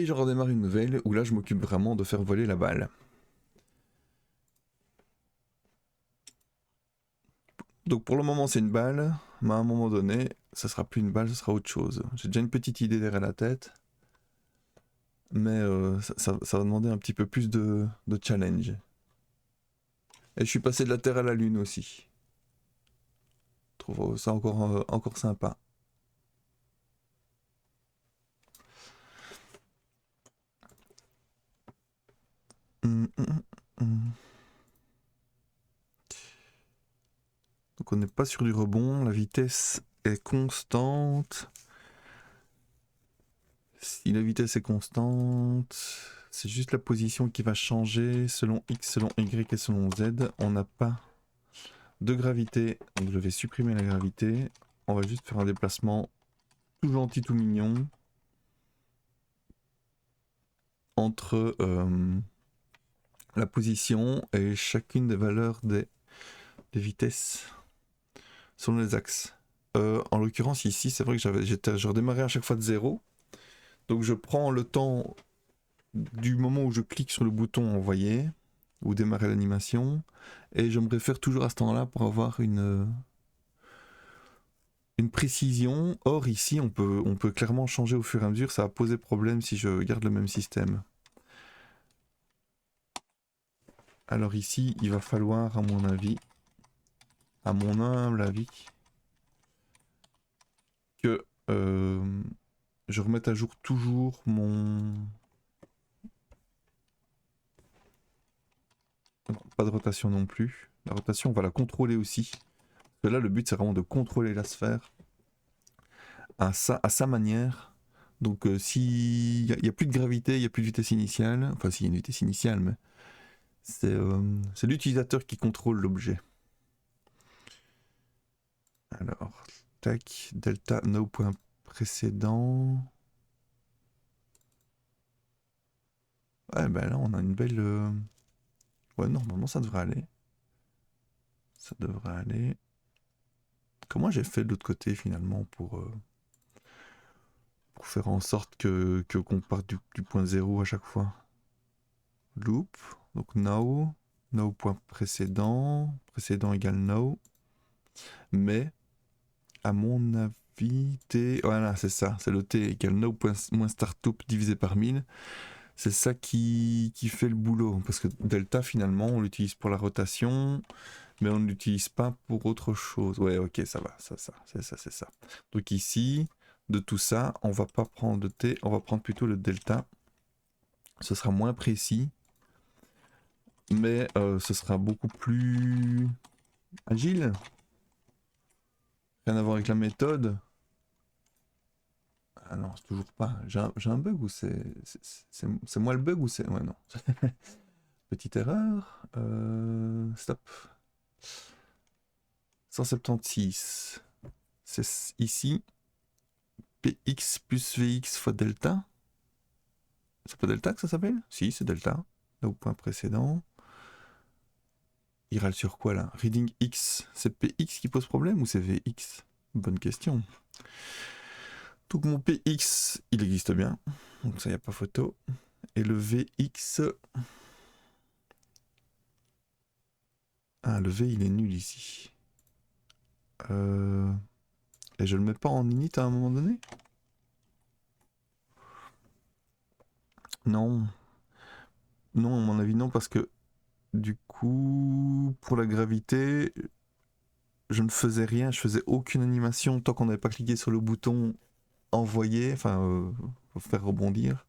Et je redémarre une nouvelle où là je m'occupe vraiment de faire voler la balle. Donc pour le moment c'est une balle, mais à un moment donné, ça sera plus une balle, ce sera autre chose. J'ai déjà une petite idée derrière la tête, mais ça va demander un petit peu plus de challenge. Et je suis passé de la Terre à la Lune aussi. Je trouve ça encore sympa. Donc on n'est pas sur du rebond, la vitesse est constante. Si la vitesse est constante, c'est juste la position qui va changer selon X, selon Y et selon Z. On n'a pas de gravité, donc je vais supprimer la gravité. On va juste faire un déplacement tout gentil, tout mignon entre la position et chacune des valeurs des vitesses selon les axes. En l'occurrence ici, c'est vrai que je redémarrais à chaque fois de 0. Donc je prends le temps du moment où je clique sur le bouton envoyer ou démarrer l'animation et je me réfère toujours à ce temps-là pour avoir une précision. Or ici on peut clairement changer au fur et à mesure, ça va poser problème si je garde le même système. Alors ici il va falloir à mon avis, à mon humble avis, que je remette à jour toujours mon... Non, pas de rotation non plus. La rotation on va la contrôler aussi. Parce que là le but c'est vraiment de contrôler la sphère à sa manière. Donc s'il n'y a plus de gravité, il n'y a plus de vitesse initiale, enfin s'il y a une vitesse initiale, mais c'est l'utilisateur qui contrôle l'objet. Alors, tac, delta no point précédent. Ouais, ben là on a une belle... Ouais, normalement ça devrait aller. Ça devrait aller. Comment j'ai fait de l'autre côté finalement pour faire en sorte qu'on parte du point 0 à chaque fois. Loop, donc now point précédent égale now. Mais, à mon avis, t... Voilà, c'est ça, c'est le t égale now moins startup divisé par 1000. C'est ça qui fait le boulot. Parce que delta, finalement, on l'utilise pour la rotation, mais on ne l'utilise pas pour autre chose. Ouais, ok, ça va, c'est ça. Donc ici, de tout ça, on va pas prendre le t, on va prendre plutôt le delta. Ce sera moins précis, mais ce sera beaucoup plus agile. Rien à voir avec la méthode. Ah non, c'est toujours pas. J'ai un bug ou c'est moi le bug ou c'est... Ouais, non. Petite erreur. Stop. 176. C'est ici. Px plus Vx fois delta. C'est pas delta que ça s'appelle? Si, c'est delta. Là au point précédent. Il râle sur quoi là? Reading X. C'est Px qui pose problème ou c'est Vx? Bonne question. Donc mon Px, il existe bien. Donc ça, y a pas photo. Et le Vx... Ah, le V, il est nul ici. Et je le mets pas en init à un moment donné? Non. Non, à mon avis, non, parce que du coup, pour la gravité, je ne faisais rien, je faisais aucune animation tant qu'on n'avait pas cliqué sur le bouton envoyer, enfin, faire rebondir.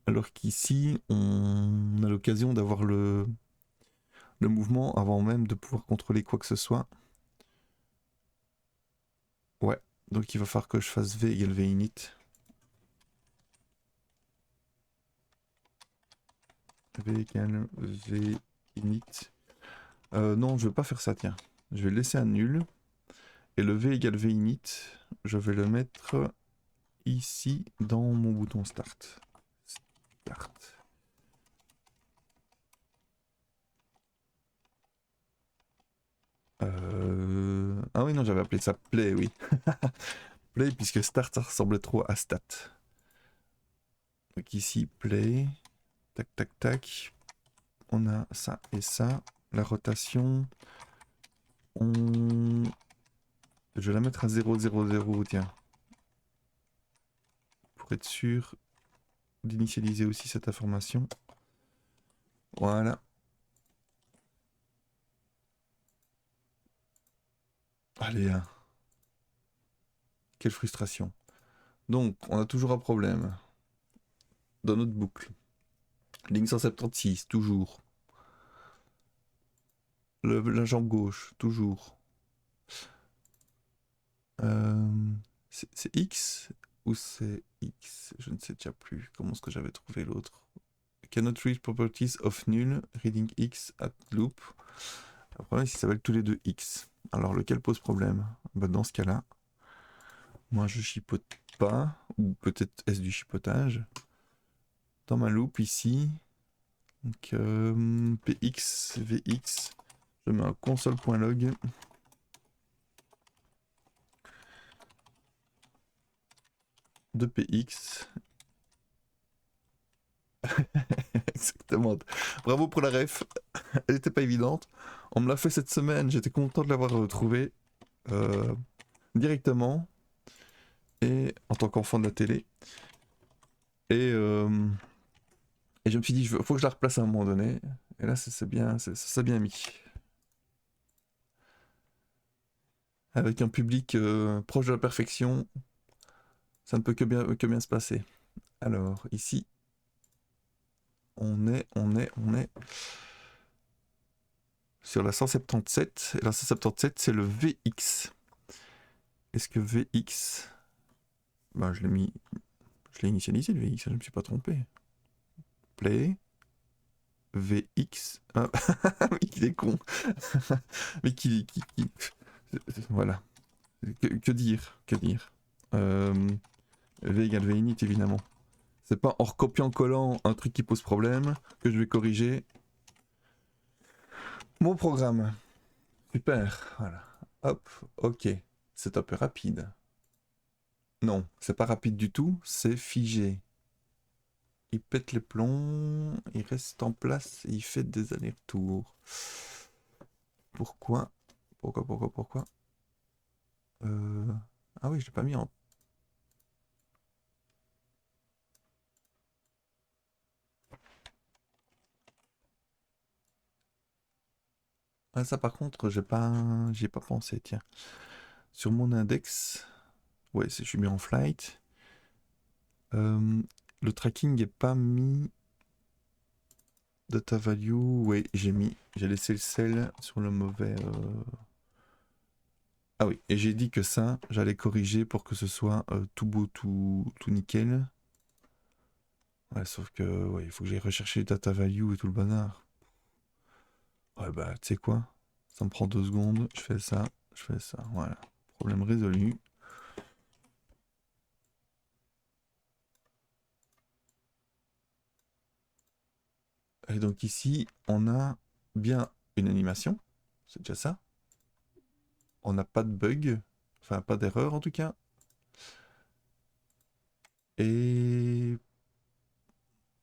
Alors qu'ici, on a l'occasion d'avoir le mouvement avant même de pouvoir contrôler quoi que ce soit. Ouais, donc il va falloir que je fasse V égale V init. V égale V init. Non, je vais pas faire ça, tiens. Je vais le laisser à nul. Et le V égale V init, je vais le mettre ici dans mon bouton start. Start. Ah oui, non, j'avais appelé ça play, oui. Play, puisque start, ça ressemblait trop à stat. Donc ici, play. Tac, tac, tac. On a ça et ça. La rotation. Je vais la mettre à 0, 0, 0, tiens. Pour être sûr d'initialiser aussi cette information. Voilà. Allez, hein. Quelle frustration. Donc, on a toujours un problème. Dans notre boucle. Ligne 176, toujours. La jambe gauche, toujours. C'est X ou c'est X? Je ne sais déjà plus. Comment est-ce que j'avais trouvé l'autre? Cannot read properties of null, reading X at loop. Le problème, c'est qu'ils s'appellent tous les deux X. Alors, lequel pose problème? Bah, dans ce cas-là, moi je chipote pas, ou peut-être est-ce du chipotage. Dans ma loop ici, donc px, vx, je mets un console.log. De px. Exactement. Bravo pour la ref. Elle n'était pas évidente. On me l'a fait cette semaine. J'étais content de l'avoir trouvé directement. Et en tant qu'enfant de la télé. Et je me suis dit, il faut que je la replace à un moment donné. Et là, c'est bien, ça bien mis. Avec un public proche de la perfection, ça ne peut que bien se passer. Alors, ici, on est sur la 177. Et la 177, c'est le VX. Est-ce que VX... Ben, je l'ai initialisé le VX, je ne me suis pas trompé. Play. VX. Ah, mais il est con. Mais voilà. Que dire? Que dire? V égale V init évidemment. C'est pas en recopiant-collant un truc qui pose problème que je vais corriger mon programme. Super, voilà. Hop, ok. C'est un peu rapide. Non, c'est pas rapide du tout, c'est figé. Il pète les plombs, il reste en place et il fait des allers-retours. Pourquoi? Pourquoi? Ah oui, je l'ai pas mis en... Ah ça par contre, j'y ai pas pensé, tiens. Sur mon index, ouais, je suis mis en flight. Le tracking est pas mis data value, ouais, j'ai laissé le cell sur le mauvais... Ah oui, et j'ai dit que ça, j'allais corriger pour que ce soit tout beau, tout nickel. Ouais, sauf que, ouais, il faut que j'aille rechercher les data value et tout le bazar. Ouais, bah, tu sais quoi? Ça me prend 2 secondes, je fais ça, voilà. Problème résolu. Et donc ici, on a bien une animation, c'est déjà ça. On n'a pas de bug, enfin pas d'erreur en tout cas. Et...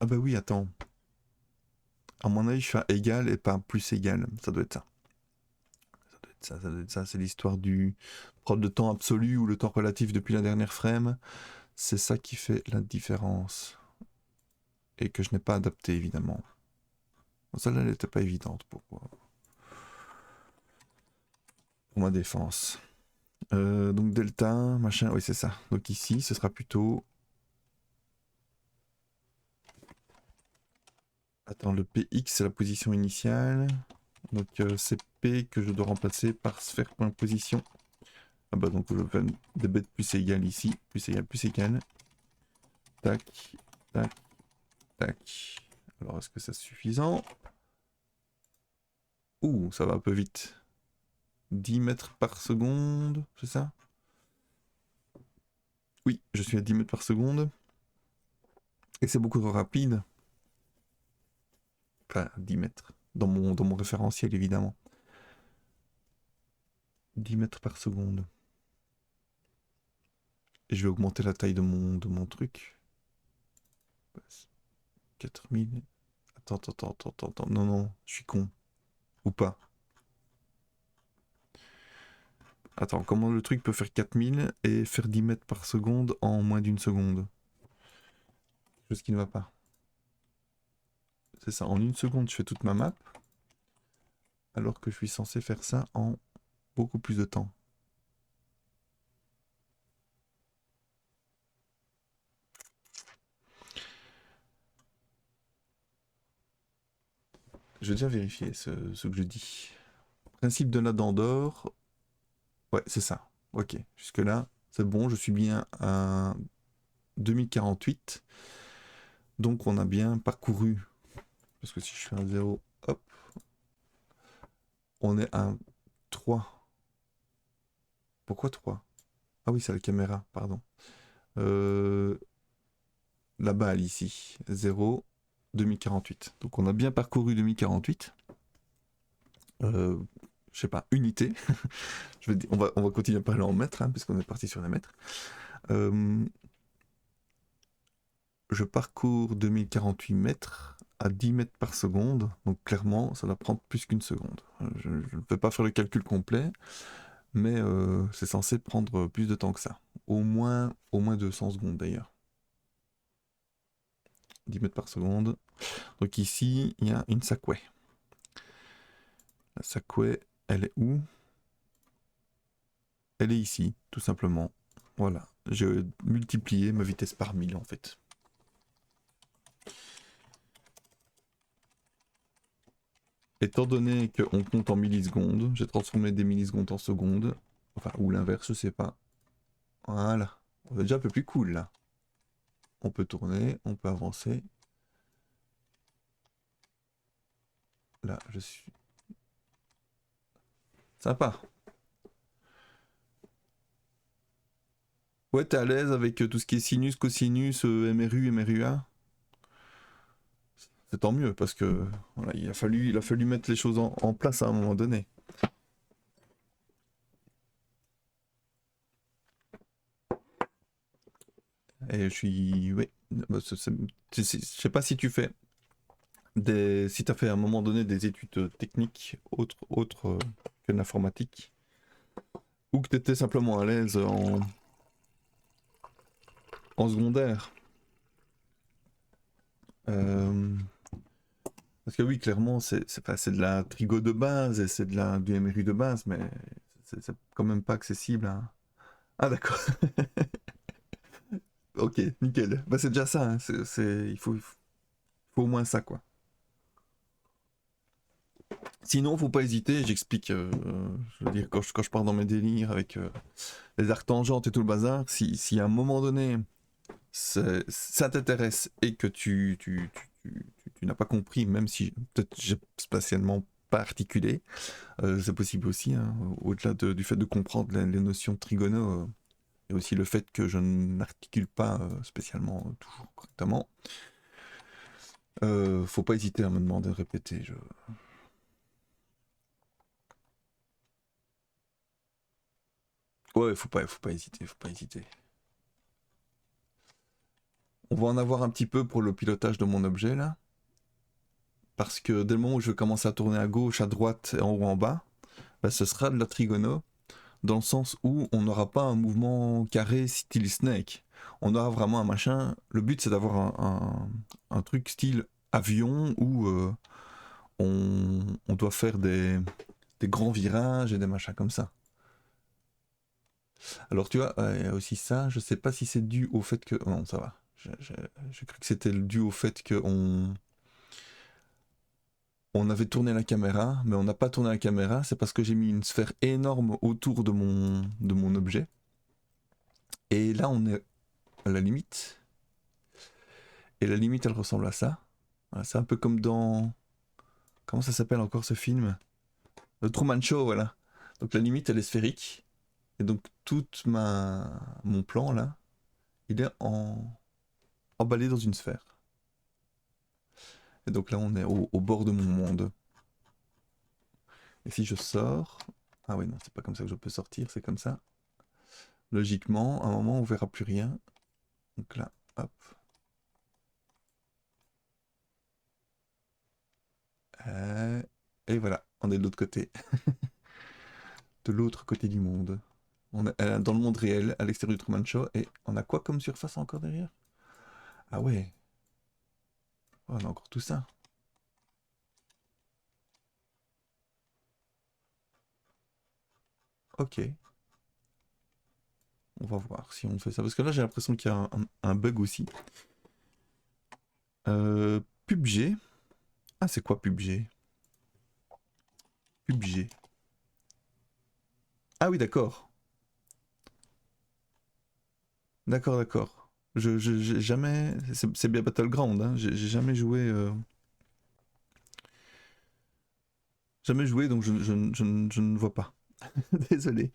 Ah bah oui, attends. À mon avis, je fais égal et pas plus égal, ça doit être ça. Ça doit être ça, c'est l'histoire du prod de temps absolu ou le temps relatif depuis la dernière frame. C'est ça qui fait la différence. Et que je n'ai pas adapté évidemment. Celle-là, elle n'était pas évidente pour ma défense. Donc delta, machin, oui c'est ça. Donc ici, ce sera plutôt... Attends, le px c'est la position initiale. Donc c'est p que je dois remplacer par sphère.position. Ah bah donc je fais des bêtes plus égales ici. Plus égal. Tac, tac, tac. Alors est-ce que c'est suffisant? Ouh, ça va un peu vite. 10 mètres par seconde, c'est ça? Oui, je suis à 10 mètres par seconde. Et c'est beaucoup trop rapide. Enfin, 10 mètres. Dans mon référentiel, évidemment. 10 mètres par seconde. Et je vais augmenter la taille de mon truc. 4000. Attends. Non, non, je suis con. Ou pas. Attends, comment le truc peut faire 4000 et faire 10 mètres par seconde en moins d'une seconde? Chose qui ne va pas. C'est ça, en une seconde, je fais toute ma map. Alors que je suis censé faire ça en beaucoup plus de temps. Je vais déjà vérifier ce que je dis. Principe de la dent d'or. Ouais, c'est ça. Ok, jusque-là, c'est bon, je suis bien à 2048. Donc on a bien parcouru. Parce que si je fais un 0, hop, on est à 3. Pourquoi 3? Ah oui, c'est la caméra, pardon. La balle ici, 0, 2048. Donc on a bien parcouru 2048. Je sais pas, unité. on va continuer à parler en mètres, hein, puisqu'on est parti sur les mètres. Je parcours 2048 mètres à 10 mètres par seconde, donc clairement ça va prendre plus qu'une seconde. Je ne vais pas faire le calcul complet, mais c'est censé prendre plus de temps que ça. Au moins 200 secondes d'ailleurs. 10 mètres par seconde. Donc ici, il y a une Sackway. La Sackway, elle est où? Elle est ici, tout simplement. Voilà, j'ai multiplié ma vitesse par 1000 en fait. Étant donné qu'on compte en millisecondes, j'ai transformé des millisecondes en secondes. Enfin, ou l'inverse, je sais pas. Voilà. On est déjà un peu plus cool là. On peut tourner, on peut avancer. Là, je suis... Sympa. Ouais, t'es à l'aise avec tout ce qui est sinus, cosinus, MRU, MRUA? C'est tant mieux parce que voilà, il a fallu mettre les choses en place à un moment donné. Et je suis... Oui. Je sais pas si tu fais si tu as fait à un moment donné des études techniques autres que l'informatique, ou que tu étais simplement à l'aise en secondaire. Parce que oui, clairement, c'est de la trigo de base et c'est du MRU de base, mais c'est quand même pas accessible à... Ah d'accord. Ok, nickel. Bah c'est déjà ça, hein. Il faut au moins ça, quoi. Sinon, faut pas hésiter, j'explique, je veux dire, quand je pars dans mes délires avec les arcs tangentes et tout le bazar, si à un moment donné, ça t'intéresse et que tu n'as pas compris, même si peut-être j'ai spatialement pas articulé, c'est possible aussi, hein, au-delà du fait de comprendre les notions de trigono, et aussi le fait que je n'articule pas spécialement toujours correctement. Faut pas hésiter à me demander de répéter. Ouais, faut pas hésiter, faut pas hésiter. On va en avoir un petit peu pour le pilotage de mon objet là. Parce que dès le moment où je vais commencer à tourner à gauche, à droite, en haut, en bas, bah, ce sera de la trigono, dans le sens où on n'aura pas un mouvement carré style Snake. On aura vraiment un machin. Le but c'est d'avoir un truc style avion où on doit faire des grands virages et des machins comme ça. Alors tu vois, il y a aussi ça, je sais pas si c'est dû au fait que... Non, ça va. J'ai cru que c'était dû au fait qu'on on avait tourné la caméra, mais on n'a pas tourné la caméra, c'est parce que j'ai mis une sphère énorme autour de mon objet. Et là, on est à la limite. Et la limite, elle ressemble à ça. Voilà, c'est un peu comme dans... Comment ça s'appelle encore ce film? The Truman Show, voilà. Donc la limite, elle est sphérique. Et donc mon plan, là, il est emballé dans une sphère. Et donc là, on est au bord de mon monde. Et si je sors... Ah oui, non, c'est pas comme ça que je peux sortir, c'est comme ça. Logiquement, à un moment, on verra plus rien. Donc là, hop. Euh, et voilà, on est de l'autre côté. De l'autre côté du monde. On est dans le monde réel, à l'extérieur du Truman Show. Et on a quoi comme surface encore derrière? Ah ouais. Oh, on a encore tout ça. Ok. On va voir si on fait ça. Parce que là, j'ai l'impression qu'il y a un bug aussi. PUBG. Ah, c'est quoi PUBG? PUBG. Ah oui, d'accord. D'accord, d'accord. J'ai jamais. C'est bien Battleground, hein. J'ai jamais joué. Jamais joué, donc je ne vois pas. Désolé.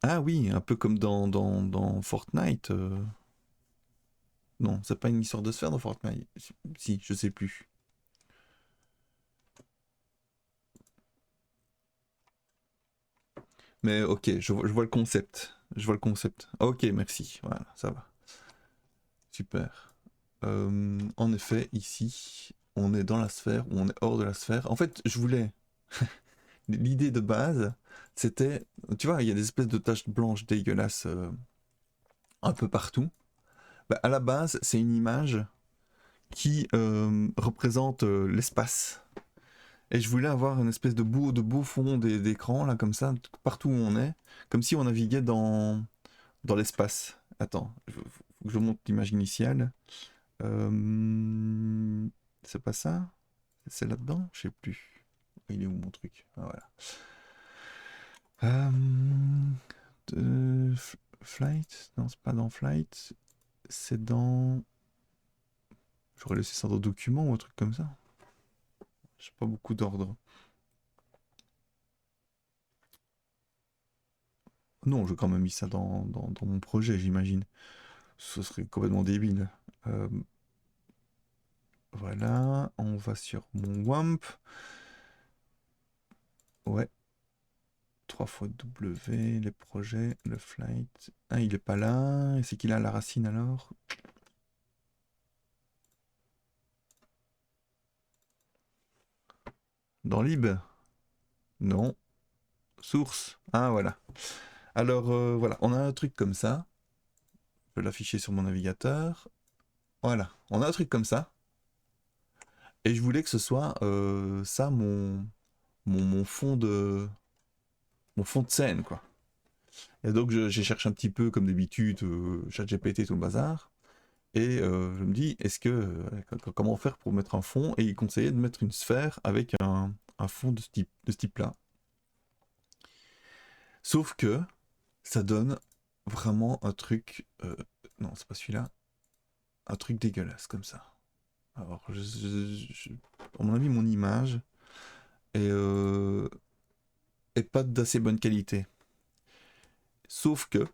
Ah oui, un peu comme dans Fortnite. Non, c'est pas une histoire de sphère dans Fortnite. Si, je sais plus. Mais ok, je vois le concept. Je vois le concept. Ok, merci. Voilà, ça va. Super. En effet, ici, on est dans la sphère ou on est hors de la sphère. En fait, je voulais. L'idée de base, c'était. Tu vois, il y a des espèces de taches blanches dégueulasses un peu partout. Bah, à la base, c'est une image qui représente l'espace. Et je voulais avoir une espèce de beau fond d'écran, là, comme ça, partout où on est, comme si on naviguait dans l'espace. Attends, faut que je monte l'image initiale. Euh, c'est pas ça? C'est là-dedans? Je sais plus. Il est où mon truc? Ah, voilà. Flight? Non, c'est pas dans Flight. C'est dans. J'aurais laissé ça dans document ou un truc comme ça. J'ai pas beaucoup d'ordre. Non, j'ai quand même mis ça dans mon projet, j'imagine. Ce serait complètement débile. Euh, voilà, on va sur mon WAMP. Ouais, 3 fois W, les projets, le flight. Ah, il est pas là. C'est qu'il a la racine alors? Dans lib? Non. Source? Ah, voilà. Alors, voilà, on a un truc comme ça. Je peux l'afficher sur mon navigateur. Voilà, on a un truc comme ça. Et je voulais que ce soit ça mon fond mon fond de scène, quoi. Et donc j'ai cherché un petit peu, comme d'habitude, ChatGPT, tout le bazar. Et je me dis, comment faire pour mettre un fond? Et il conseillait de mettre une sphère avec un fond de ce type-là. Sauf que ça donne vraiment un truc. Non, c'est pas celui-là. Un truc dégueulasse comme ça. Alors, à mon avis, mon image est, est pas d'assez bonne qualité. Sauf que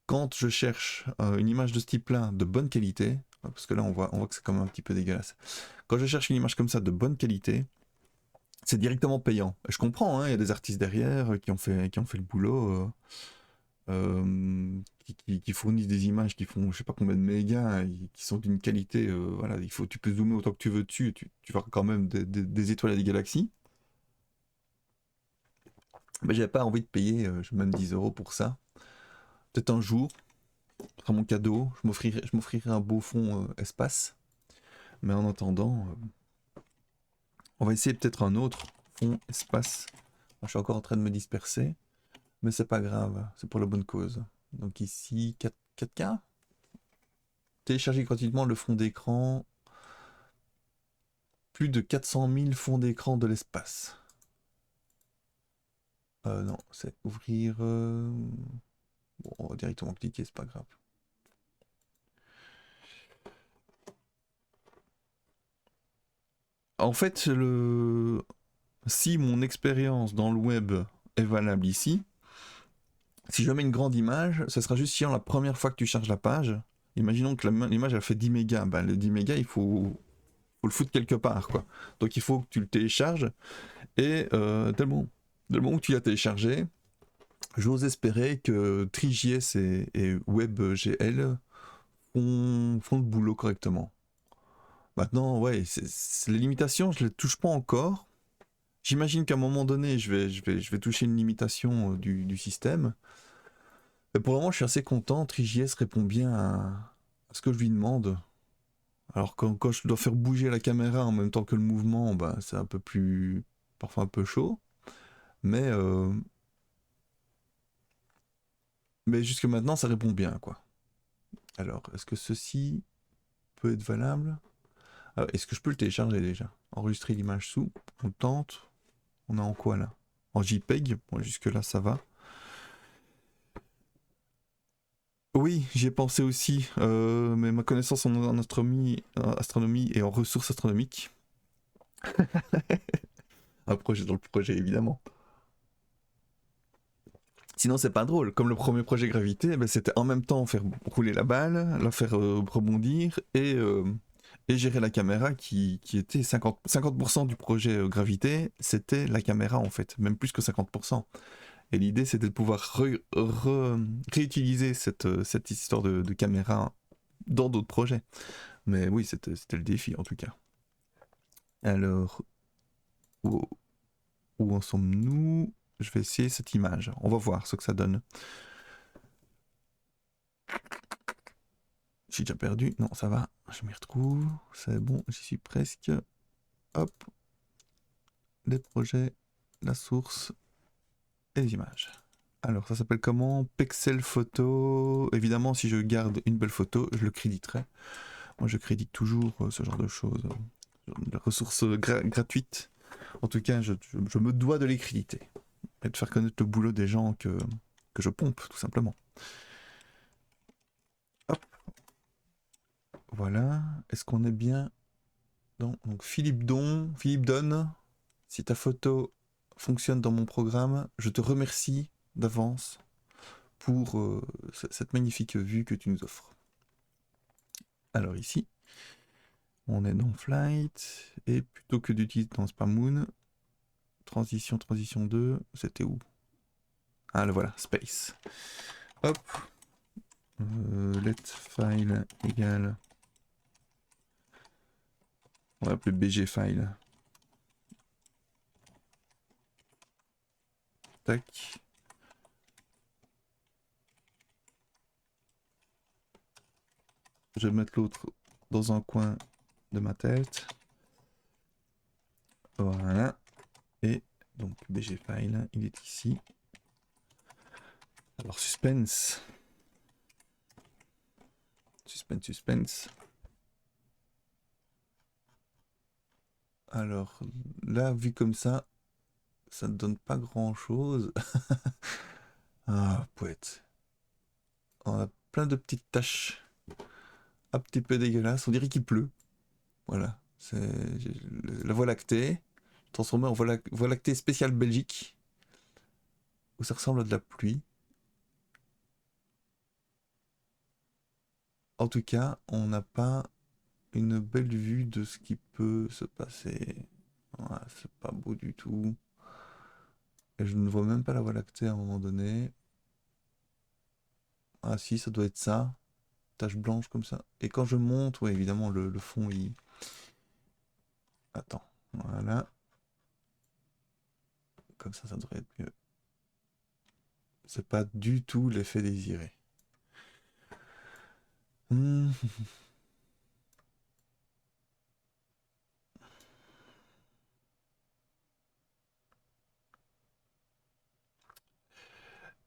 quand je cherche une image de ce type-là de bonne qualité, parce que là on voit que c'est quand même un petit peu dégueulasse. Quand je cherche une image comme ça de bonne qualité, c'est directement payant. Et je comprends, hein, il y a des artistes derrière qui ont fait le boulot, qui fournissent des images qui font je sais pas combien de mégas, et qui sont d'une qualité, voilà, tu peux zoomer autant que tu veux dessus, tu vois quand même des étoiles et des galaxies. Mais j'avais pas envie de payer même 10 euros pour ça. Peut-être un jour, ce sera mon cadeau, je m'offrirai un beau fond espace. Mais en attendant, on va essayer peut-être un autre fond espace. Je suis encore en train de me disperser, mais c'est pas grave, c'est pour la bonne cause. Donc ici, 4K. Télécharger gratuitement le fond d'écran. Plus de 400 000 fonds d'écran de l'espace. Non, c'est ouvrir. Bon, on va directement cliquer, c'est pas grave. En fait, si mon expérience dans le web est valable ici, si je mets une grande image, ce sera juste chiant la première fois que tu charges la page. Imaginons que l'image elle fait 10 mégas. Ben, le 10 mégas, faut le foutre quelque part, quoi. Donc il faut que tu le télécharges Et dès le moment où tu l'as téléchargé, j'ose espérer que TreeJS et WebGL font le boulot correctement. Maintenant, ouais, les limitations, je les touche pas encore. J'imagine qu'à un moment donné, je vais toucher une limitation du système. Mais pour le moment, je suis assez content. TreeJS répond bien à ce que je lui demande. Alors quand je dois faire bouger la caméra en même temps que le mouvement, bah, c'est un peu plus... parfois un peu chaud. Mais, euh, mais jusque maintenant, ça répond bien, quoi. Alors, est-ce que ceci peut être valable? Est-ce que je peux le télécharger déjà? Enregistrer l'image sous, on tente. On est en quoi là? En JPEG, bon, jusque là ça va. Oui, j'y ai pensé aussi, mais ma connaissance en astronomie et en ressources astronomiques. Un projet dans le projet évidemment. Sinon c'est pas drôle, comme le premier projet Gravité, ben, c'était en même temps faire rouler la balle, la faire rebondir et gérer la caméra qui était 50% du projet Gravité, c'était la caméra en fait, même plus que 50%. Et l'idée, c'était de pouvoir réutiliser cette histoire de caméra dans d'autres projets. Mais oui, c'était le défi en tout cas. Alors, où, où en sommes-nous? Je vais essayer cette image. On va voir ce que ça donne. J'ai déjà perdu. Non, ça va. Je m'y retrouve. C'est bon, j'y suis presque. Hop. Les projets, la source et les images. Alors, ça s'appelle comment? Pexel Photo. Évidemment, si je garde une belle photo, je le créditerai. Moi, je crédite toujours ce genre de choses. De ressources gratuites. En tout cas, je me dois de les créditer. Et de faire connaître le boulot des gens que je pompe, tout simplement. Hop. Voilà. Est-ce qu'on est bien dans... Donc, Philippe Donne, si ta photo fonctionne dans mon programme, je te remercie d'avance pour cette magnifique vue que tu nous offres. Alors ici, on est dans Flight, et plutôt que d'utiliser dans Spamoon, transition 2, c'était où? Ah, le voilà, Space. Hop. Let file égale... On va appeler BG file. Tac. Je vais mettre l'autre dans un coin de ma tête. Voilà. Et donc BG file, il est ici. Alors suspense. Suspense. Alors là, vu comme ça ne donne pas grand chose. Ah, poète. On a plein de petites taches un petit peu dégueulasses. On dirait qu'il pleut. Voilà. C'est la Voie lactée. Transformée en Voie lactée spéciale Belgique. Où ça ressemble à de la pluie. En tout cas, on n'a pas une belle vue de ce qui peut se passer. Ouais, c'est pas beau du tout. Et je ne vois même pas la Voie lactée à un moment donné. Ah si, ça doit être ça. Tache blanche comme ça. Et quand je monte, ouais, évidemment, le fond, il... Attends, voilà. Comme ça devrait être mieux. C'est pas du tout l'effet désiré. Hmm.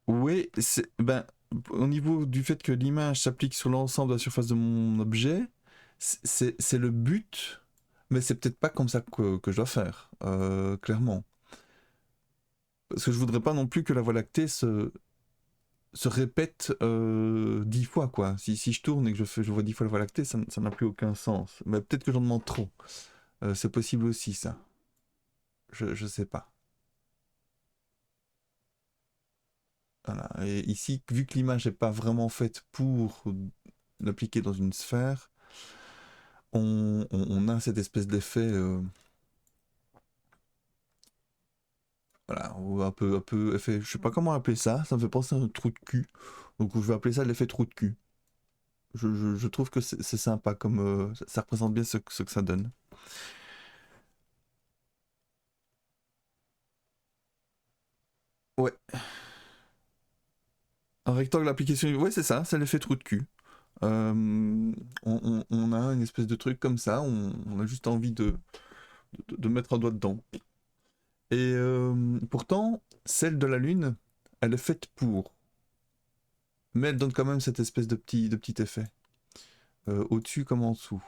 Oui, ben, au niveau du fait que l'image s'applique sur l'ensemble de la surface de mon objet, c'est le but, mais c'est peut-être pas comme ça que je dois faire, clairement. Parce que je voudrais pas non plus que la Voie lactée se répète 10 fois, quoi. Si je tourne et que je vois 10 fois la Voie lactée, ça n'a plus aucun sens. Mais peut-être que j'en demande trop. C'est possible aussi, ça. Je sais pas. Voilà. Et ici, vu que l'image n'est pas vraiment faite pour l'appliquer dans une sphère, on a cette espèce d'effet Voilà, ou un peu effet, je sais pas comment appeler ça, ça me fait penser à un trou de cul. Donc je vais appeler ça l'effet trou de cul. Je trouve que c'est sympa, comme ça représente bien ce que ça donne. Ouais, un rectangle application, ouais c'est ça, c'est l'effet trou de cul. On a une espèce de truc comme ça, on a juste envie de mettre un doigt dedans. Et pourtant, celle de la Lune, elle est faite pour. Mais elle donne quand même cette espèce de petit effet. Au-dessus comme en dessous.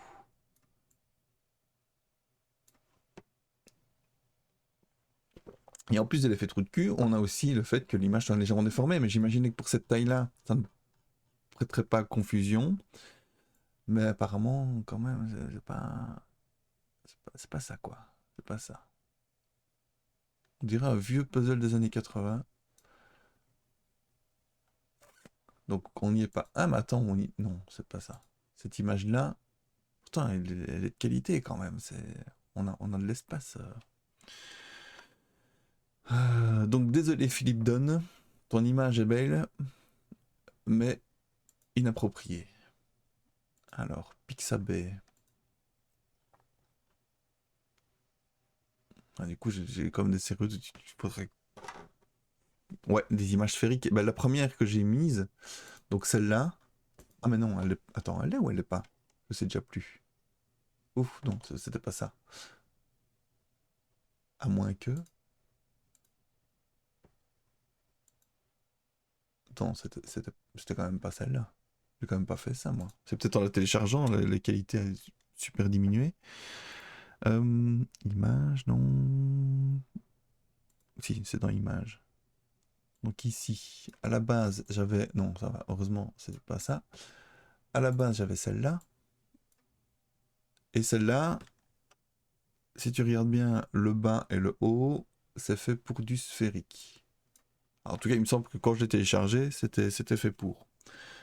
Et en plus de l'effet trou de cul, on a aussi le fait que l'image soit légèrement déformée. Mais j'imaginais que pour cette taille-là, ça ne prêterait pas à confusion. Mais apparemment, quand même, c'est pas ça, quoi. C'est pas ça. On dirait un vieux puzzle des années 80. Donc on n'y est pas. Ah, mais attends, non, c'est pas ça. Cette image-là, pourtant, elle est de qualité quand même. On a de l'espace. Donc désolé Philippe Donne, ton image est belle, mais inappropriée. Alors, Pixabay. Ah, du coup, j'ai comme des sérieux. Tu pourrais... Ouais, des images sphériques. Bah, la première que j'ai mise, donc celle-là. Ah, mais non, elle est... Attends, elle est ou elle est pas? Je sais déjà plus. Ouf, non, c'était pas ça. À moins que. Attends, c'était quand même pas celle-là. J'ai quand même pas fait ça, moi. C'est peut-être en la téléchargeant, les qualités super diminuées. Image, non. Si, c'est dans image. Donc ici, à la base, j'avais... Non, ça va, heureusement, c'est pas ça. À la base, j'avais celle-là. Et celle-là, si tu regardes bien le bas et le haut, c'est fait pour du sphérique. Alors, en tout cas, il me semble que quand je l'ai téléchargé, c'était fait pour.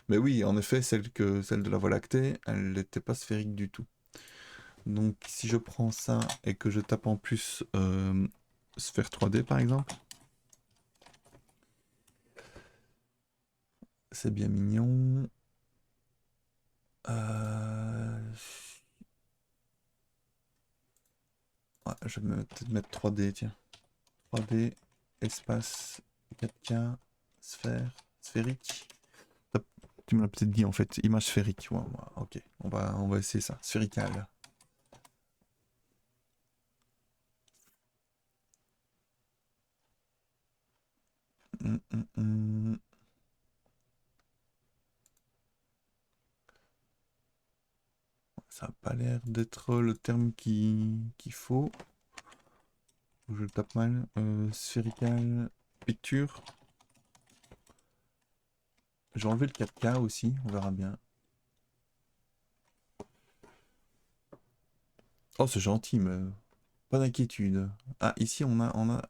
Mais oui, en effet, celle de la Voie lactée, elle n'était pas sphérique du tout. Donc si je prends ça et que je tape en plus sphère 3D par exemple, c'est bien mignon. Ouais, je vais peut-être mettre 3D, tiens. 3D, espace, 4K, sphère, sphérique. Tu me l'as peut-être dit en fait, image sphérique. Ouais, ouais, ok, on va essayer ça. Sphérical. Hum, hum, hum. Ça n'a pas l'air d'être le terme qu'il faut. Je le tape mal. Sphérical, picture. J'ai enlevé le 4K aussi, on verra bien. Oh, c'est gentil, mais pas d'inquiétude. Ah, ici, on a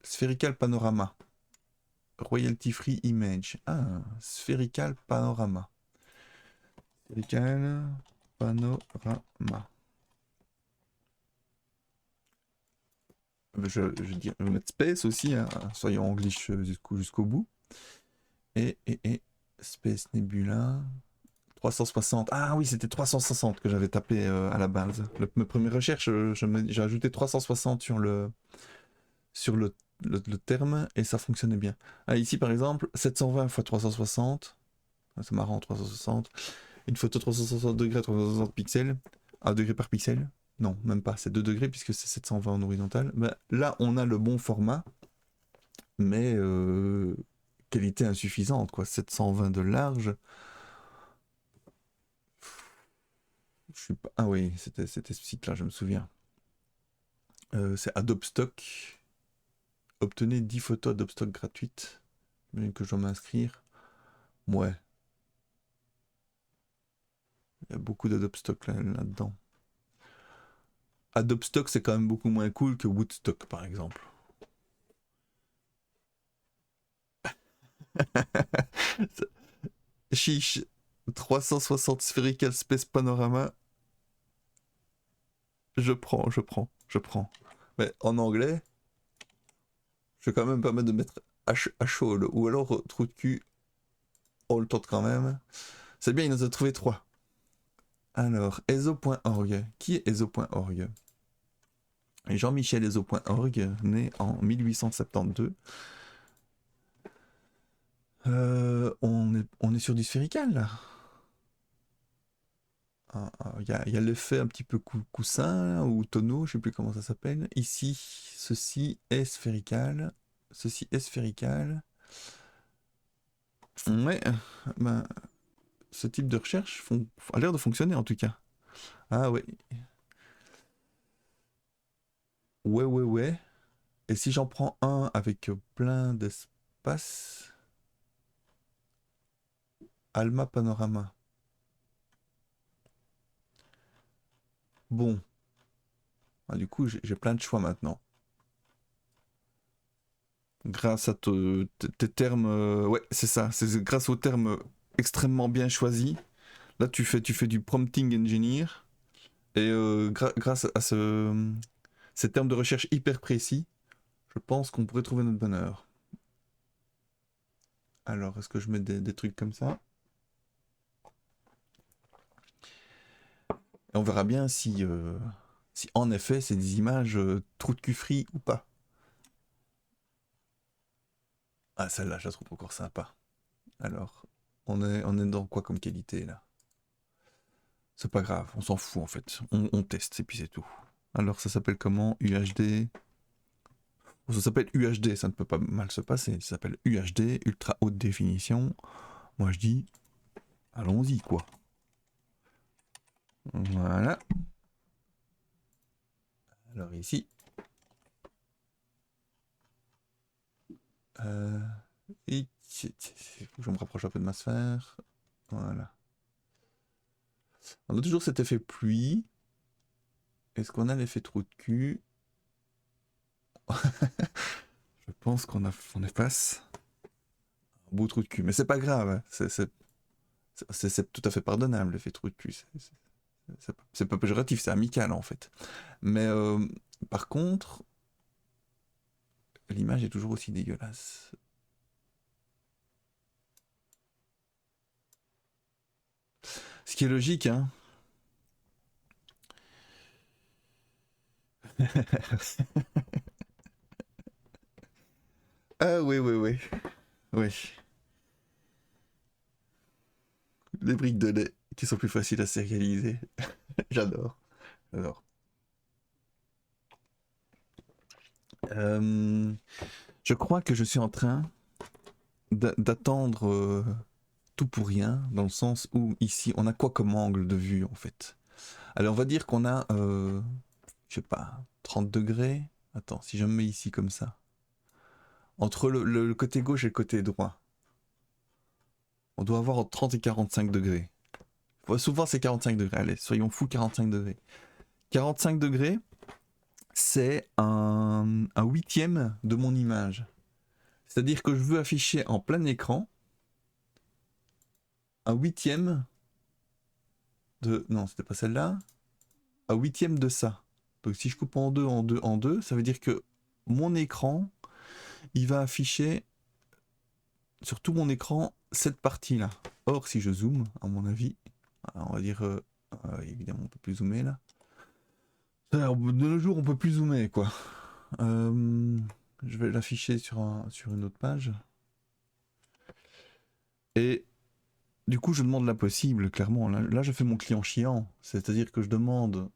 Spherical Panorama. Royalty Free Image. Ah, Spherical Panorama. Spherical Panorama. Je vais mettre Space aussi, hein, soyons anglais jusqu'au bout. Et Space Nebula. 360. Ah oui, c'était 360 que j'avais tapé à la base. Mes premières recherches, j'ai ajouté 360 sur le terme et ça fonctionnait bien. Ah, ici par exemple, 720 x 360. C'est marrant, 360. Une photo 360 degrés, 360 pixels. 1 degré par pixel. Non, même pas, c'est 2 degrés puisque c'est 720 en horizontal. Ben, là, on a le bon format, mais qualité insuffisante, quoi. 720 de large. Je suis pas... Ah oui, c'était ce site-là, je me souviens. C'est Adobe Stock. Obtenez 10 photos Adobe Stock gratuites. J'imagine que je dois m'inscrire. Ouais, il y a beaucoup d'Adobe Stock là-dedans. Adobe Stock, c'est quand même beaucoup moins cool que Woodstock, par exemple. Chiche, 360 Spherical Space Panorama. Je prends. Mais en anglais, Je vais quand même pas mal de mettre à chaud, ou alors trou de cul, on le tente quand même. C'est bien, il nous a trouvé 3. Alors, ESO.org. Qui est ESO.org? Jean-Michel ESO.org, né en 1872. On est sur du sphérical là. Il y a l'effet un petit peu coussin ou tonneau, je sais plus comment ça s'appelle. Ici, ceci est sphérical. Ceci est sphérical. Ouais, ben, ce type de recherche a l'air de fonctionner en tout cas. Ah ouais. Ouais. Et si j'en prends un avec plein d'espace, Alma Panorama. Bon, ah, du coup j'ai plein de choix maintenant. Grâce à tes termes, ouais c'est ça, c'est grâce aux termes extrêmement bien choisis. Là tu fais du prompting engineer et grâce à ces termes de recherche hyper précis, je pense qu'on pourrait trouver notre bonheur. Alors est-ce que je mets des trucs comme ça? Et on verra bien si en effet c'est des images trou de cul free ou pas. Ah celle-là je la trouve encore sympa. Alors on est dans quoi comme qualité là? C'est pas grave, on s'en fout en fait. On teste et puis c'est tout. Alors ça s'appelle comment? UHD. Ça s'appelle UHD, ça ne peut pas mal se passer. Ça s'appelle UHD, ultra haute définition. Moi je dis, allons-y quoi. Voilà. Alors ici. Et faut que je me rapproche un peu de ma sphère. Voilà. On a toujours cet effet pluie. Est-ce qu'on a l'effet trou de cul? Je pense qu'on est face. Un beau trou de cul. Mais c'est pas grave. Hein. C'est tout à fait pardonnable l'effet trou de cul. C'est pas péjoratif, c'est amical en fait. Mais par contre, l'image est toujours aussi dégueulasse. Ce qui est logique, hein. Ah oui. Oui. Les briques de lait qui sont plus faciles à sérialiser. J'adore. J'adore. Je crois que je suis en train d'attendre tout pour rien, dans le sens où ici, on a quoi comme angle de vue en fait? Alors on va dire qu'on a, je sais pas, 30 degrés. Attends, si je me mets ici comme ça, entre le côté gauche et le côté droit, on doit avoir entre 30 et 45 degrés. Souvent c'est 45 degrés, allez, soyons fous, 45 degrés. 45 degrés, c'est un huitième de mon image. C'est-à-dire que je veux afficher en plein écran un huitième de... Non, c'était pas celle-là. Un huitième de ça. Donc si je coupe en deux, en deux, ça veut dire que mon écran, il va afficher sur tout mon écran cette partie-là. Or, si je zoome, à mon avis, on va dire... évidemment, on peut plus zoomer là. De nos jours, on peut plus zoomer, quoi. Je vais l'afficher sur une autre page. Et du coup, je demande l'impossible, clairement. Là, je fais mon client chiant. C'est-à-dire que je demande,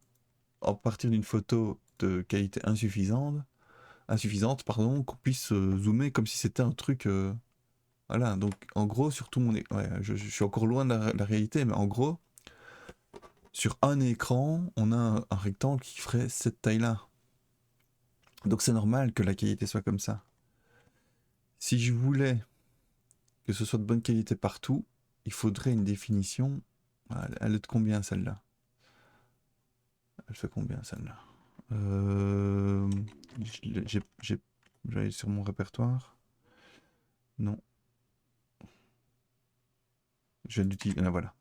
à partir d'une photo de qualité insuffisante, pardon, qu'on puisse zoomer comme si c'était un truc... voilà, donc en gros, sur tout mon... Ouais, je suis encore loin de la réalité, mais en gros, sur un écran, on a un rectangle qui ferait cette taille-là. Donc c'est normal que la qualité soit comme ça. Si je voulais que ce soit de bonne qualité partout, il faudrait une définition. Elle est de combien celle-là? Elle fait combien celle-là? J'allais sur mon répertoire. Non. Je viens d'utiliser. Là, voilà.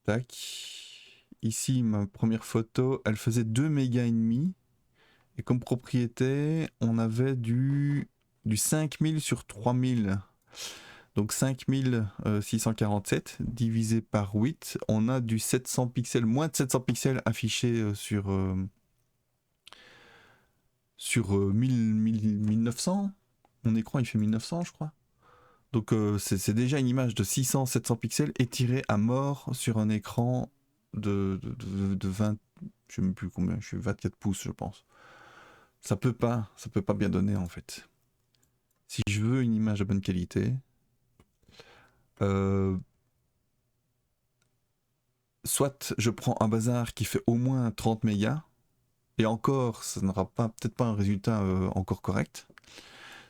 Tac. Ici, ma première photo, elle faisait 2 mégas et demi. Et comme propriété, on avait du 5000 sur 3000. Donc 5647 divisé par 8, on a du 700 pixels, moins de 700 pixels affichés sur 1900. Mon écran il fait 1900 je crois. Donc c'est déjà une image de 600-700 pixels étirée à mort sur un écran de 20, je sais même plus combien, je suis 24 pouces je pense. Ça peut pas bien donner en fait. Si je veux une image de bonne qualité, soit je prends un bazar qui fait au moins 30 mégas, et encore, ça n'aura peut-être pas un résultat encore correct.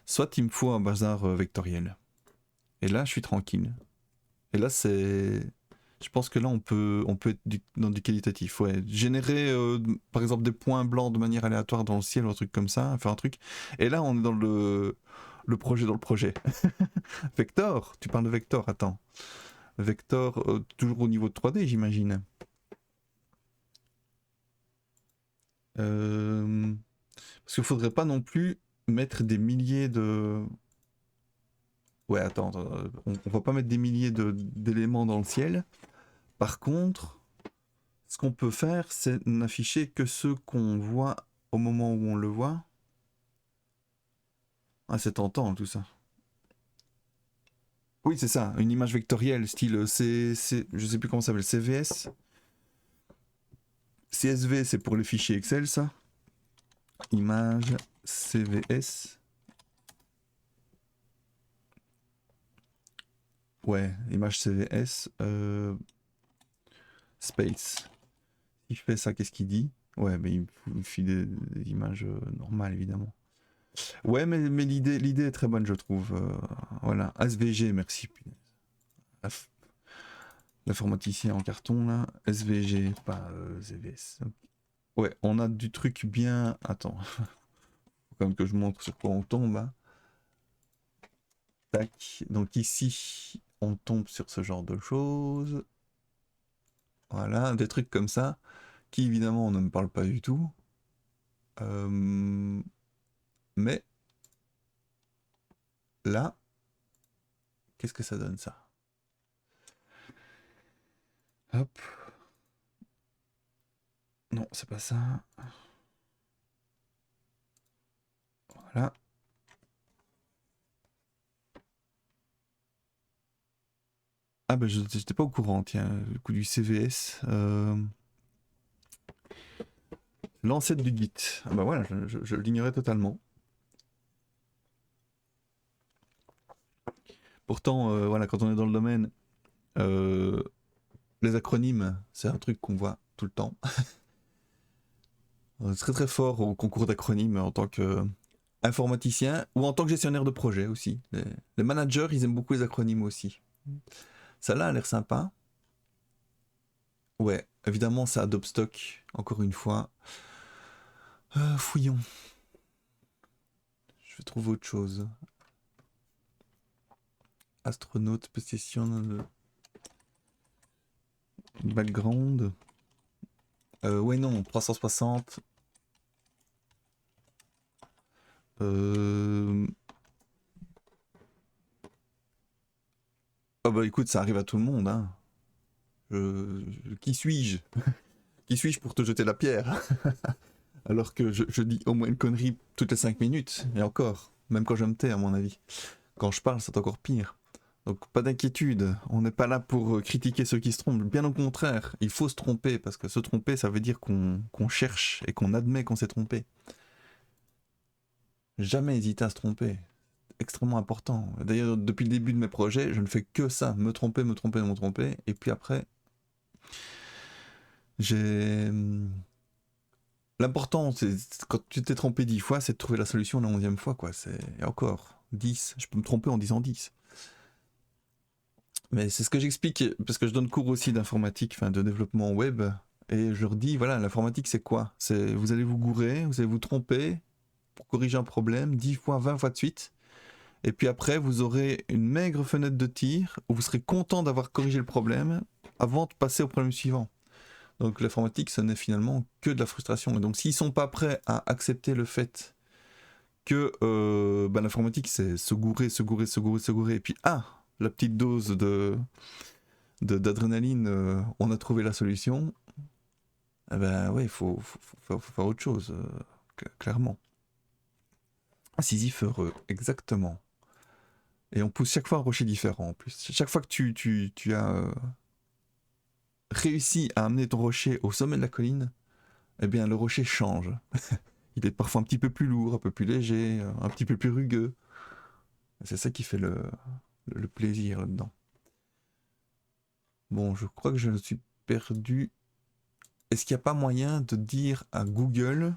Soit il me faut un bazar vectoriel. Et là, je suis tranquille. Et là, je pense que là, on peut être dans du qualitatif. Ouais. Générer, par exemple, des points blancs de manière aléatoire dans le ciel, ou un truc comme ça, faire un truc. Et là, on est dans le projet dans le projet. Vector, tu parles de Vector, attends. Vector, toujours au niveau de 3D, j'imagine. Parce qu'il faudrait pas non plus mettre des milliers de... Ouais, attends, on va pas mettre des milliers d'éléments dans le ciel. Par contre, ce qu'on peut faire, c'est n'afficher que ceux qu'on voit au moment où on le voit. Ah, c'est tentant tout ça. Oui, c'est ça, une image vectorielle, style je sais plus comment ça s'appelle, CVS. CSV, c'est pour les fichiers Excel, ça. Image CVS. Ouais, image CVS. Space. Il fait ça, qu'est-ce qu'il dit? Ouais, mais il me fait des images normales, évidemment. Ouais, mais l'idée est très bonne, je trouve. Voilà, SVG, merci. L'informaticien en carton, là. SVG, pas ZVS. Ouais, on a du truc bien... Attends. Faut quand même que je montre sur quoi on tombe. Hein. Tac. Donc ici, on tombe sur ce genre de choses. Voilà, des trucs comme ça, qui évidemment ne me parlent pas du tout. Mais là, qu'est-ce que ça donne ça? Hop. Non, c'est pas ça. Voilà. Ah bah j'étais pas au courant, tiens, le coup du CVS. L'ancêtre du Git. Ah bah voilà, je l'ignorais totalement. Pourtant, voilà, quand on est dans le domaine, les acronymes, c'est un truc qu'on voit tout le temps. On est très très fort au concours d'acronymes en tant qu'informaticien ou en tant que gestionnaire de projet aussi. Les managers, ils aiment beaucoup les acronymes aussi. Ça là a l'air sympa. Ouais, évidemment, c'est Adobe Stock, encore une fois. Fouillons. Je vais trouver autre chose. Astronaute, possession, background. Ouais, non, 360. Ah bah écoute, ça arrive à tout le monde. Hein. Qui suis-je? Qui suis-je pour te jeter la pierre? Alors que je dis au moins une connerie toutes les 5 minutes. Et encore, même quand je me tais, à mon avis. Quand je parle, c'est encore pire. Donc pas d'inquiétude, on n'est pas là pour critiquer ceux qui se trompent. Bien au contraire, il faut se tromper, parce que se tromper, ça veut dire qu'on cherche et qu'on admet qu'on s'est trompé. Jamais hésiter à se tromper. Extrêmement important. D'ailleurs, depuis le début de mes projets, je ne fais que ça, me tromper, me tromper, me tromper. Et puis après, j'ai... L'important, c'est quand tu t'es trompé 10 fois, c'est de trouver la solution la 11e fois, quoi. Et encore, 10. Je peux me tromper en disant 10. Mais c'est ce que j'explique, parce que je donne cours aussi d'informatique, enfin de développement web, et je leur dis, voilà, l'informatique c'est quoi? Vous allez vous gourer, vous allez vous tromper pour corriger un problème 10 fois, 20 fois de suite, et puis après vous aurez une maigre fenêtre de tir où vous serez content d'avoir corrigé le problème avant de passer au problème suivant. Donc l'informatique, ce n'est finalement que de la frustration. Et donc s'ils sont pas prêts à accepter le fait que l'informatique, c'est se gourer, et puis la petite dose d'adrénaline, on a trouvé la solution, eh ben ouais, il faut faire autre chose, clairement. Sisyphe heureux, exactement. Et on pousse chaque fois un rocher différent en plus. Chaque fois que tu as réussi à amener ton rocher au sommet de la colline, eh bien le rocher change. Il est parfois un petit peu plus lourd, un peu plus léger, un petit peu plus rugueux. C'est ça qui fait le plaisir là-dedans. Bon, je crois que je me suis perdu. Est-ce qu'il n'y a pas moyen de dire à Google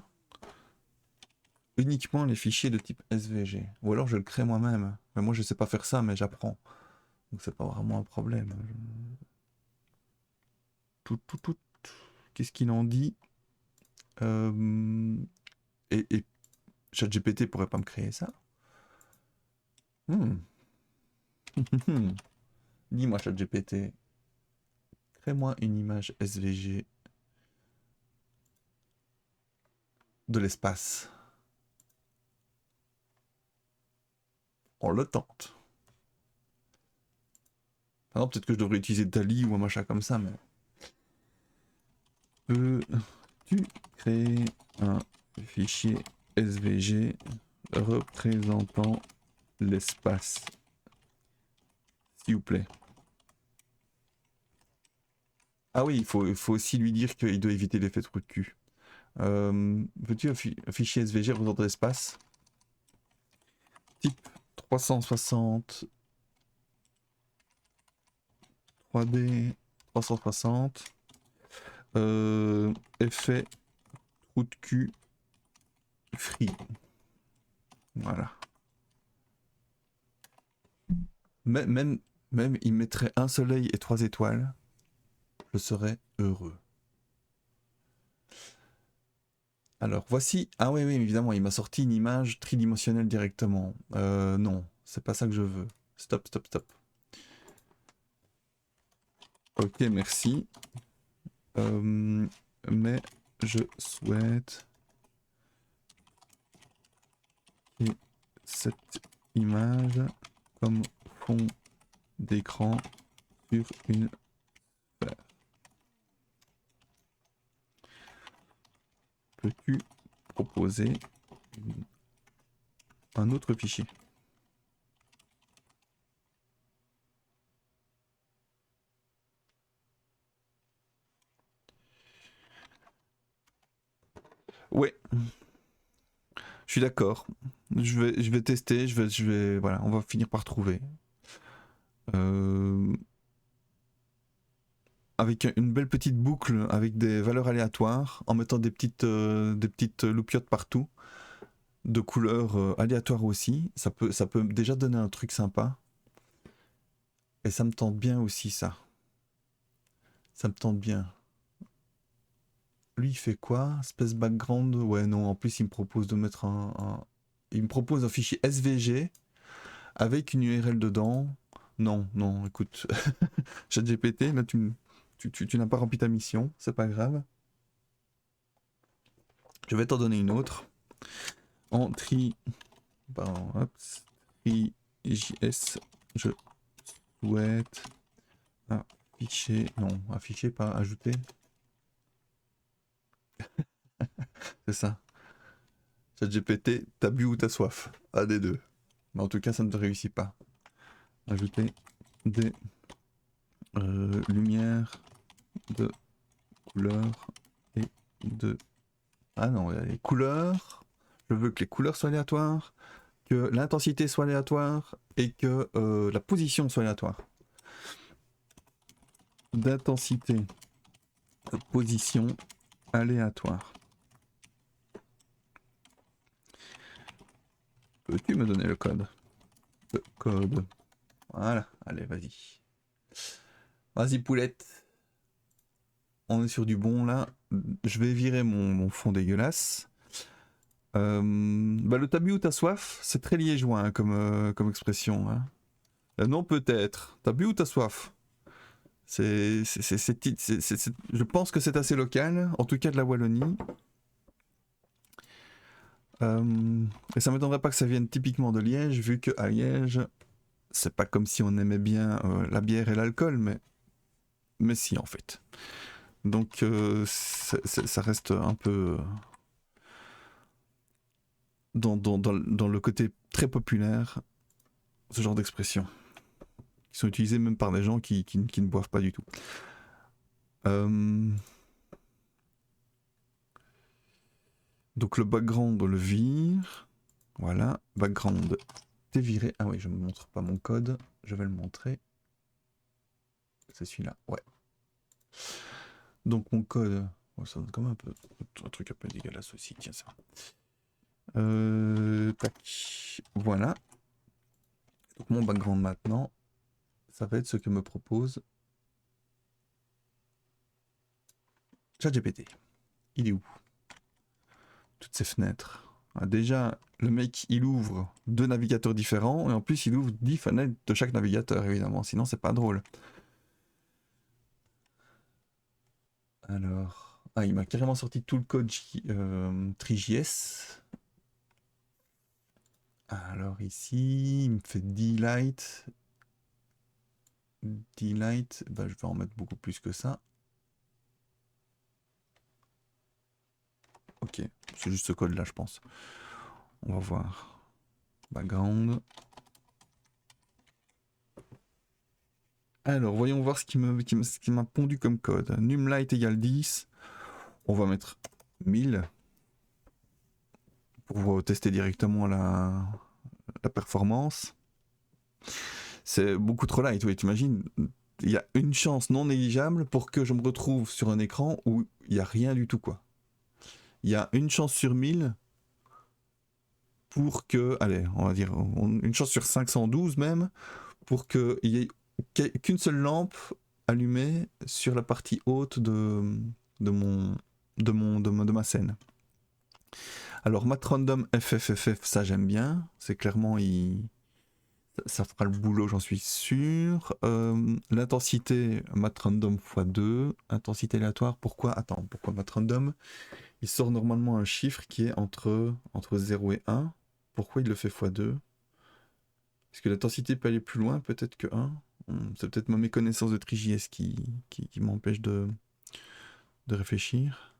uniquement les fichiers de type SVG? Ou alors je le crée moi-même. Mais moi je sais pas faire ça, mais j'apprends. Donc c'est pas vraiment un problème. Tout. Qu'est-ce qu'il en dit? Et ChatGPT pourrait pas me créer ça? Dis-moi ChatGPT, crée-moi une image SVG de l'espace. On le tente. Alors peut-être que je devrais utiliser Dali ou un machin comme ça, mais... Peux-tu créer un fichier SVG représentant l'espace, s'il vous plaît? Ah oui, il faut aussi lui dire qu'il doit éviter l'effet trou de cul. Veux-tu un fichier SVG représentant l'espace? Type 360 3D 360 effet trou de cul free. Voilà. Même il mettrait un soleil et 3 étoiles, je serais heureux. Alors voici, ah oui évidemment il m'a sorti une image tridimensionnelle directement. Non, c'est pas ça que je veux. Stop. Ok, merci. Mais je souhaite cette image comme fond d'écran sur une sphère. Peux-tu proposer un autre fichier? Ouais, je suis d'accord. Je vais tester, voilà, on va finir par trouver. Avec une belle petite boucle avec des valeurs aléatoires, en mettant des petites loupiottes partout, de couleurs aléatoires aussi. Ça peut déjà donner un truc sympa. Et ça me tente bien aussi, ça. Ça me tente bien. Lui, il fait quoi? Space background? Ouais, non, en plus, il me propose de mettre il me propose un fichier SVG avec une URL dedans. Non, écoute. ChatGPT, là, tu n'as pas rempli ta mission, c'est pas grave. Je vais t'en donner une autre. En TriJS, je souhaite afficher, non, afficher, pas ajouter. C'est ça. ChatGPT, t'as bu ou t'as soif? Un des deux. Mais en tout cas, ça ne te réussit pas. Ajouter des lumières de couleurs et de... Ah non, les couleurs. Je veux que les couleurs soient aléatoires, que l'intensité soit aléatoire et que la position soit aléatoire. D'intensité, de position aléatoire. Peux-tu me donner le code? Le code. Voilà, allez, vas-y. Vas-y, poulette. On est sur du bon là. Je vais virer mon fond dégueulasse. Le t'as bu ou t'as soif, c'est très liégeois hein, comme expression. Hein. Non, peut-être. T'as bu ou t'as soif? Je pense que c'est assez local, en tout cas de la Wallonie. Et ça m'étonnerait pas que ça vienne typiquement de Liège, vu qu'à Liège, c'est pas comme si on aimait bien la bière et l'alcool, mais si en fait. Donc ça reste un peu dans le côté très populaire, ce genre d'expressions, qui sont utilisées même par des gens qui ne boivent pas du tout. Donc le background, on le vire. Voilà, background, t'es viré. Ah oui, je ne montre pas mon code, je vais le montrer. C'est celui-là, ouais. Donc mon code, oh, ça donne comme un peu un truc un peu dégueulasse aussi, tiens ça. Tac, voilà. Donc mon background maintenant, ça va être ce que me propose ChatGPT. Il est où? Toutes ces fenêtres. Ah, déjà, le mec, il ouvre 2 navigateurs différents, et en plus, il ouvre 10 fenêtres de chaque navigateur, évidemment, sinon c'est pas drôle. Alors... Ah, il m'a carrément sorti tout le code TreeJS. Alors ici, il me fait delight. Delight, bah, je vais en mettre beaucoup plus que ça. Ok, c'est juste ce code là, je pense. On va voir. Background. Alors, voyons voir ce qui m'a pondu comme code. Numlight égale 10. On va mettre 1000 pour tester directement la performance. C'est beaucoup trop light, oui, tu imagines. Il y a une chance non négligeable pour que je me retrouve sur un écran où il n'y a rien du tout, quoi. Il y a une chance sur 1000 pour que, allez, on va dire, une chance sur 512 même, pour qu'il y ait qu'une seule lampe allumée sur la partie haute de ma scène. Alors, matrandom FFFF, ça j'aime bien, c'est clairement, ça fera le boulot, j'en suis sûr. L'intensité matrandom x2, intensité aléatoire, pourquoi matrandom? Il sort normalement un chiffre qui est entre 0 et 1. Pourquoi il le fait x2? Est-ce que l'intensité peut aller plus loin, peut-être que 1? C'est peut-être ma méconnaissance de TreeJS qui m'empêche de réfléchir.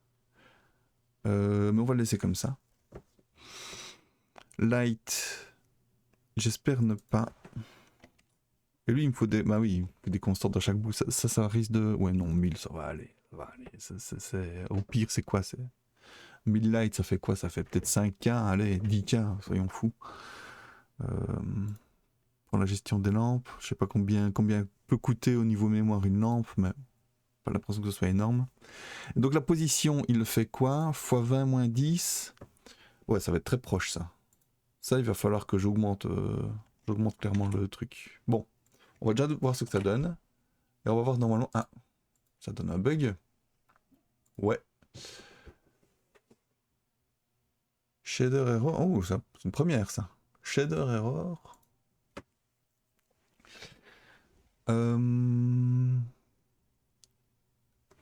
Mais on va le laisser comme ça. Light, j'espère ne pas... Et lui, il me faut des... Bah oui, des constantes à chaque bout. Ça risque de... Ouais, non, 1000, ça va aller. Ça va aller. Au pire, c'est quoi? 1000 lights, ça fait quoi? Ça fait peut-être 5K, allez, 10K, soyons fous. Pour la gestion des lampes, je sais pas combien peut coûter au niveau mémoire une lampe, mais pas l'impression que ce soit énorme. Et donc la position, il le fait quoi? x20 moins 10. Ouais, ça va être très proche ça. Ça, il va falloir que j'augmente clairement le truc. Bon, on va déjà voir ce que ça donne. Et on va voir normalement... Ah, ça donne un bug. Ouais. Shader error. Oh, c'est une première ça. Shader error.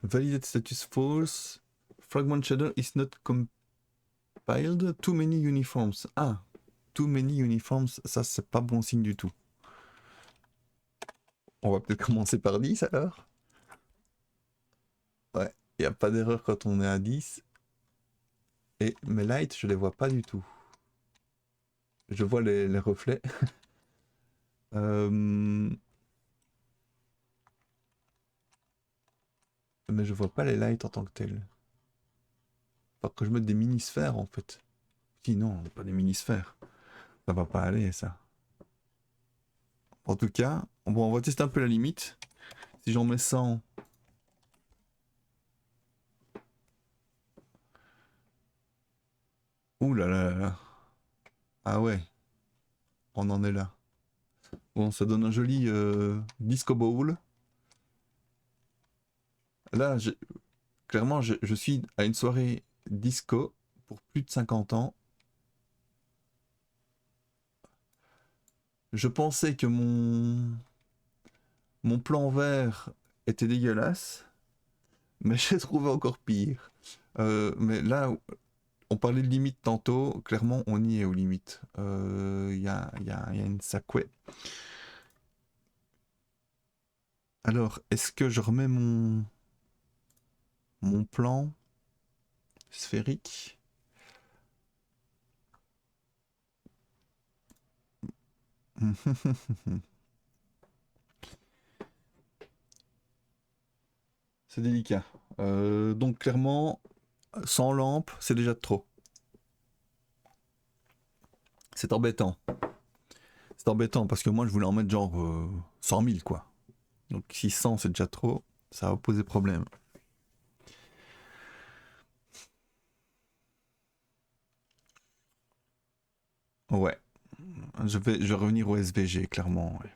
Validate status false. Fragment shader is not compiled. Too many uniforms. Ah, too many uniforms, ça c'est pas bon signe du tout. On va peut-être commencer par 10 alors. Ouais, il n'y a pas d'erreur quand on est à 10. Et mes lights, je les vois pas du tout. Je vois les reflets. Mais je vois pas les lights en tant que tels. Faut que je mette des mini-sphères en fait. Si non, pas des mini-sphères. Ça va pas aller ça. En tout cas, bon, on va tester un peu la limite. Si j'en mets 100... Ouh là là là. Ah ouais. On en est là. Bon, ça donne un joli disco bowl. Là, clairement, je suis à une soirée disco pour plus de 50 ans. Je pensais que mon plan vert était dégueulasse, mais j'ai trouvé encore pire. Mais là, on parlait de limite tantôt, clairement on y est aux limites. Il y a une Sakwe. Alors, est-ce que je remets mon plan sphérique? C'est délicat. Donc clairement, sans lampe, c'est déjà trop. C'est embêtant. C'est embêtant parce que moi je voulais en mettre genre 100 000 quoi. Donc 600 c'est déjà trop, ça va poser problème. Ouais, je vais revenir au SVG clairement. Ouais.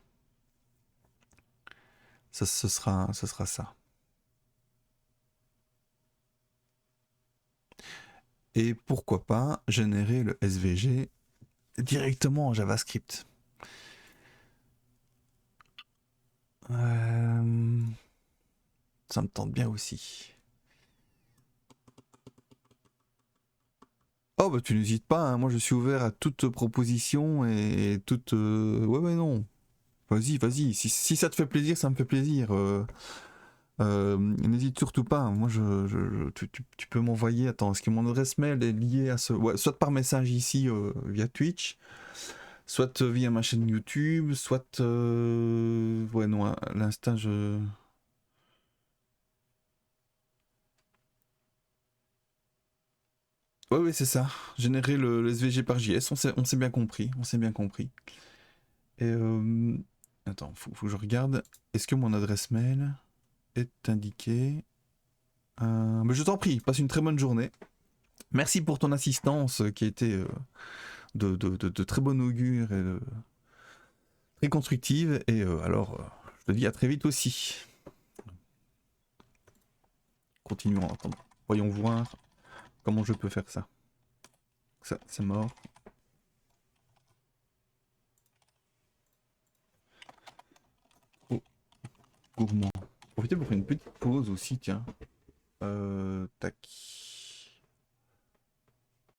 Ça, ce sera ça. Et pourquoi pas générer le SVG directement en JavaScript. Ça me tente bien aussi. Oh bah tu n'hésites pas, hein. Moi je suis ouvert à toute proposition et toute... Ouais ouais non, vas-y vas-y, si ça te fait plaisir, ça me fait plaisir. N'hésite surtout pas, hein. Moi tu peux m'envoyer, attends, est-ce que mon adresse mail est liée à ce... Ouais, soit par message ici via Twitch, soit via ma chaîne YouTube, soit... Ouais non, à l'instant je... Ouais, ouais, c'est ça. Générer le SVG par JS, on s'est bien compris. On s'est bien compris. Et attends, faut que je regarde. Est-ce que mon adresse mail est indiquée? Mais je t'en prie, passe une très bonne journée. Merci pour ton assistance qui a été de très bon augure et très constructive. Et alors, je te dis à très vite aussi. Continuons. Attends, voyons voir comment je peux faire ça. Ça, c'est mort. Oh, gourmand. Profitez pour faire une petite pause aussi, tiens. Tac.